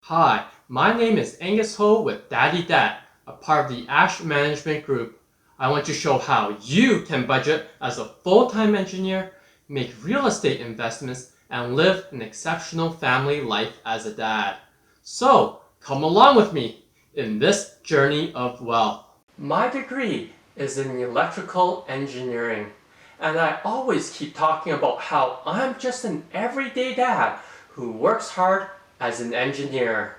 Hi, my name is Angus Ho with Daddy Dat, a part of the Ash Management Group. I want to show how you can budget as a full-time engineer, make real estate investments, and live an exceptional family life as a dad. So, come along with me in this journey of wealth. My degree is in electrical engineering, and I always keep talking about how I'm just an everyday dad who works hard as an engineer.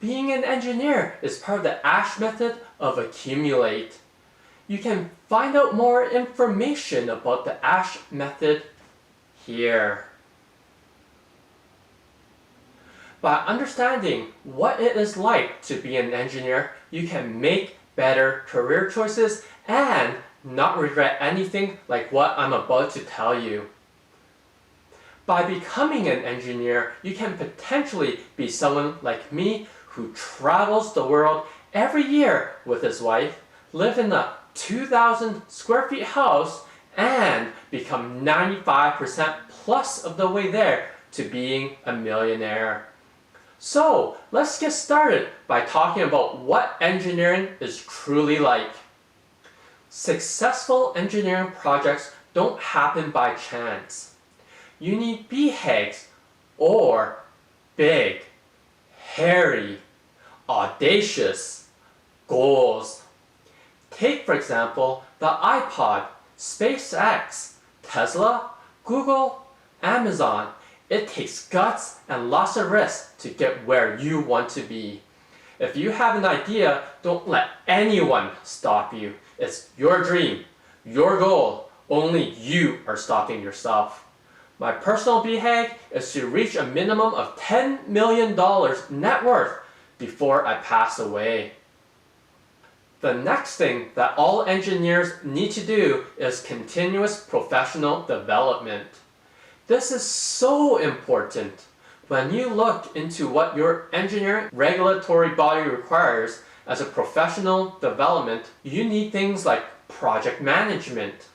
Being an engineer is part of the ASH method of accumulate. You can find out more information about the ASH method here. By understanding what it is like to be an engineer, you can make better career choices and not regret anything like what I'm about to tell you. By becoming an engineer, you can potentially be someone like me who travels the world every year with his wife, live in a 2,000 square feet house, and become 95% plus of the way there to being a millionaire. So, let's get started by talking about what engineering is truly like. Successful engineering projects don't happen by chance. You need BHAGs, or big, hairy, audacious goals. Take, for example, the iPod, SpaceX, Tesla, Google, Amazon. It takes guts and lots of risk to get where you want to be. If you have an idea, don't let anyone stop you. It's your dream, your goal. Only you are stopping yourself. My personal BHAG is to reach a minimum of $10 million net worth before I pass away. The next thing that all engineers need to do is continuous professional development. This is so important. When you look into what your engineering regulatory body requires as a professional development, you need things like project management,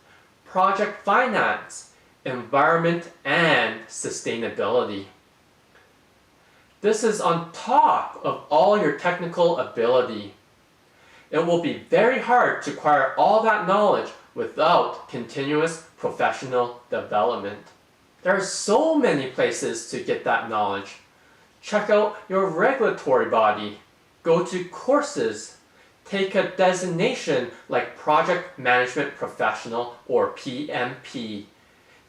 project finance, environment, and sustainability. This is on top of all your technical ability. It will be very hard to acquire all that knowledge without continuous professional development. There are so many places to get that knowledge. Check out your regulatory body. Go to courses. Take a designation like Project Management Professional or PMP.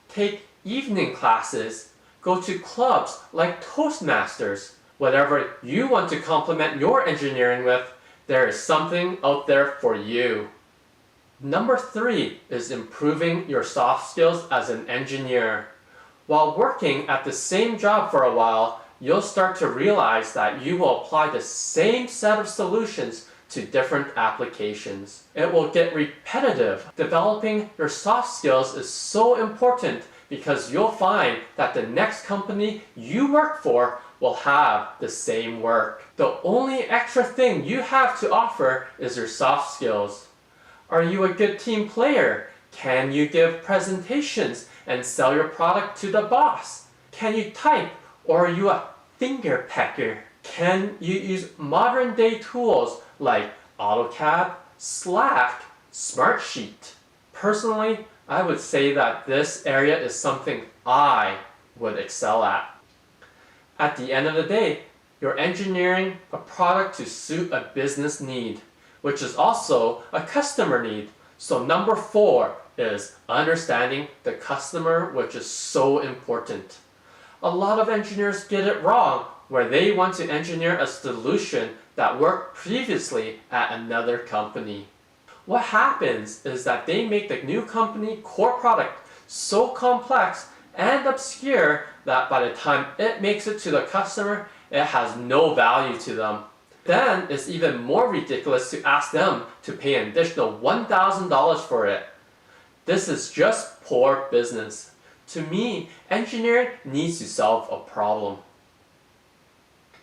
Take evening classes. Go to clubs like Toastmasters. Whatever you want to complement your engineering with, there is something out there for you. Number 3 is improving your soft skills as an engineer. While working at the same job for a while, you'll start to realize that you will apply the same set of solutions to different applications. It will get repetitive. Developing your soft skills is so important because you'll find that the next company you work for will have the same work. The only extra thing you have to offer is your soft skills. Are you a good team player? Can you give presentations and sell your product to the boss? Can you type, or are you a finger pecker? Can you use modern day tools like AutoCAD, Slack, Smartsheet? Personally, I would say that this area is something I would excel at. At the end of the day, you're engineering a product to suit a business need, which is also a customer need. So number 4 is understanding the customer, which is so important. A lot of engineers get it wrong, where they want to engineer a solution that worked previously at another company. What happens is that they make the new company core product so complex and obscure that by the time it makes it to the customer, it has no value to them. Then it's even more ridiculous to ask them to pay an additional $1,000 for it. This is just poor business. To me, engineering needs to solve a problem.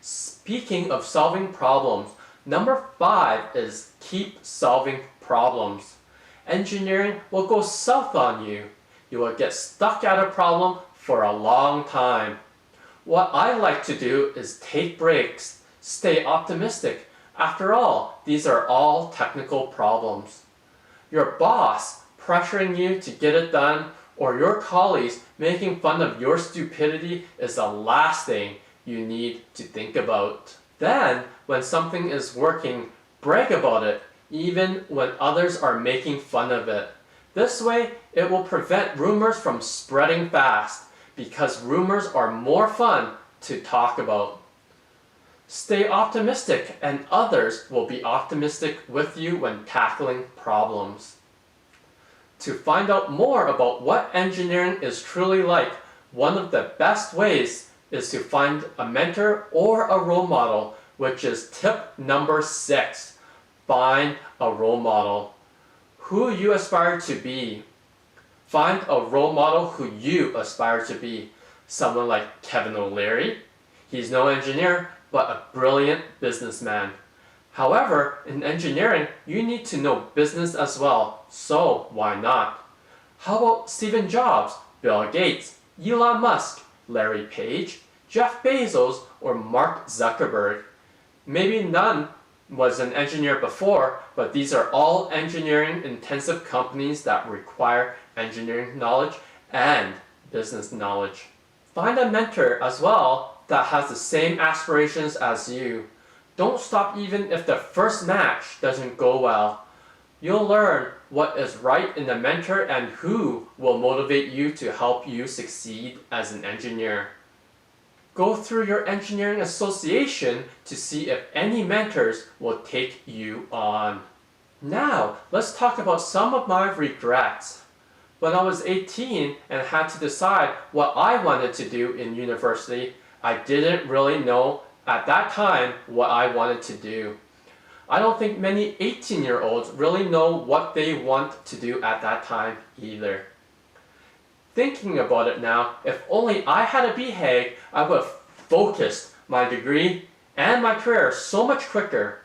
Speaking of solving problems, number 5 is keep solving problems. Engineering will go south on you. You will get stuck at a problem for a long time. What I like to do is take breaks, stay optimistic. After all, these are all technical problems. Your boss pressuring you to get it done, or your colleagues making fun of your stupidity is the last thing you need to think about. Then, when something is working, brag about it, even when others are making fun of it. This way, it will prevent rumors from spreading fast, because rumors are more fun to talk about. Stay optimistic, and others will be optimistic with you when tackling problems. To find out more about what engineering is truly like, one of the best ways is to find a mentor or a role model, which is tip number 6. Find a role model. Who you aspire to be. Find a role model who you aspire to be. Someone like Kevin O'Leary. He's no engineer, but a brilliant businessman. However, in engineering, you need to know business as well, so why not? How about Steve Jobs, Bill Gates, Elon Musk, Larry Page, Jeff Bezos, or Mark Zuckerberg? Maybe none was an engineer before, but these are all engineering-intensive companies that require engineering knowledge and business knowledge. Find a mentor as well that has the same aspirations as you. Don't stop even if the first match doesn't go well. You'll learn what is right in the mentor and who will motivate you to help you succeed as an engineer. Go through your engineering association to see if any mentors will take you on. Now, let's talk about some of my regrets. When I was 18 and had to decide what I wanted to do in university, I didn't really know at that time what I wanted to do. I don't think many 18-year-olds really know what they want to do at that time either. Thinking about it now, if only I had a BHAG, I would have focused my degree and my career so much quicker.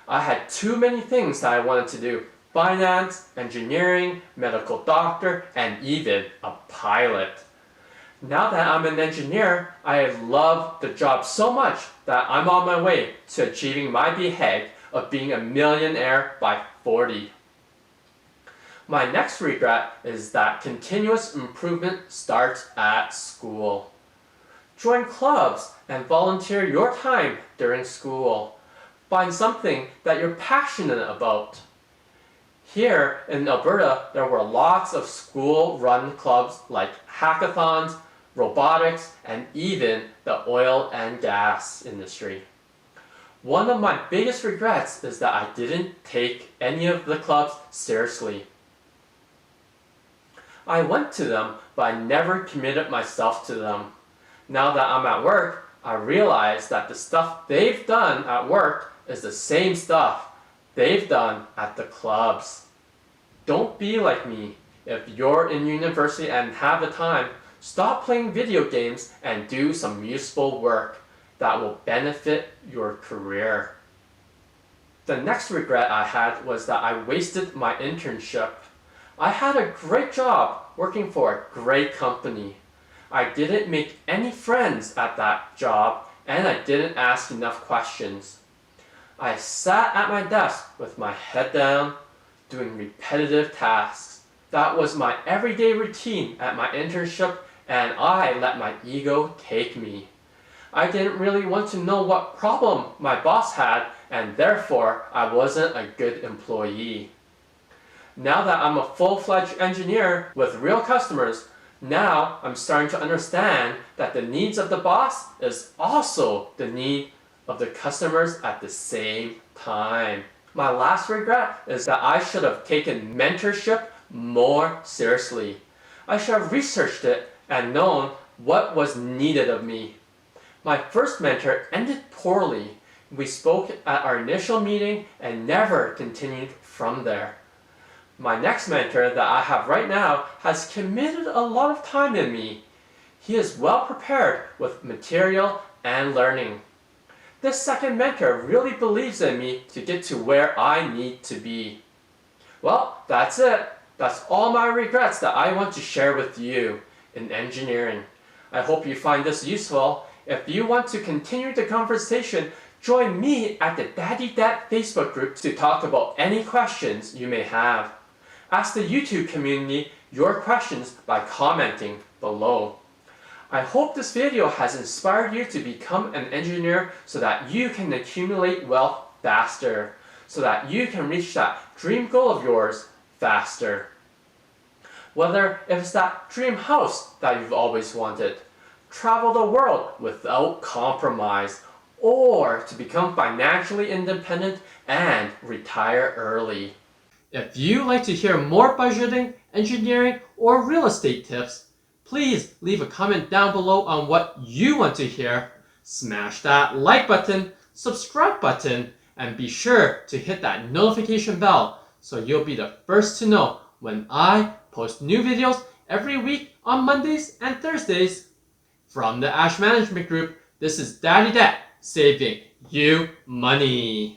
I had too many things that I wanted to do. Finance, engineering, medical doctor, and even a pilot. Now that I'm an engineer, I love the job so much that I'm on my way to achieving my BHAG of being a millionaire by 40. My next regret is that continuous improvement starts at school. Join clubs and volunteer your time during school. Find something that you're passionate about. Here in Alberta, there were lots of school-run clubs like hackathons, robotics, and even the oil and gas industry. One of my biggest regrets is that I didn't take any of the clubs seriously. I went to them, but I never committed myself to them. Now that I'm at work, I realize that the stuff they've done at work is the same stuff they've done at the clubs. Don't be like me. If you're in university and have the time, stop playing video games and do some useful work that will benefit your career. The next regret I had was that I wasted my internship. I had a great job working for a great company. I didn't make any friends at that job, and I didn't ask enough questions. I sat at my desk with my head down, doing repetitive tasks. That was my everyday routine at my internship, and I let my ego take me. I didn't really want to know what problem my boss had, and therefore I wasn't a good employee. Now that I'm a full-fledged engineer with real customers, now I'm starting to understand that the needs of the boss is also the need of the customers at the same time. My last regret is that I should have taken mentorship more seriously. I should have researched it and known what was needed of me. My first mentor ended poorly. We spoke at our initial meeting and never continued from there. My next mentor that I have right now has committed a lot of time in me. He is well prepared with material and learning. This second mentor really believes in me to get to where I need to be. Well, that's it. That's all my regrets that I want to share with you in engineering. I hope you find this useful. If you want to continue the conversation, join me at the Daddy Dad Facebook group to talk about any questions you may have. Ask the YouTube community your questions by commenting below. I hope this video has inspired you to become an engineer so that you can accumulate wealth faster, so that you can reach that dream goal of yours faster. Whether it's that dream house that you've always wanted, travel the world without compromise, or to become financially independent and retire early. If you like to hear more budgeting, engineering, or real estate tips, please leave a comment down below on what you want to hear. Smash that like button, subscribe button, and be sure to hit that notification bell so you'll be the first to know when I post new videos every week on Mondays and Thursdays. From the Ash Management Group, this is Daddy Dad saving you money.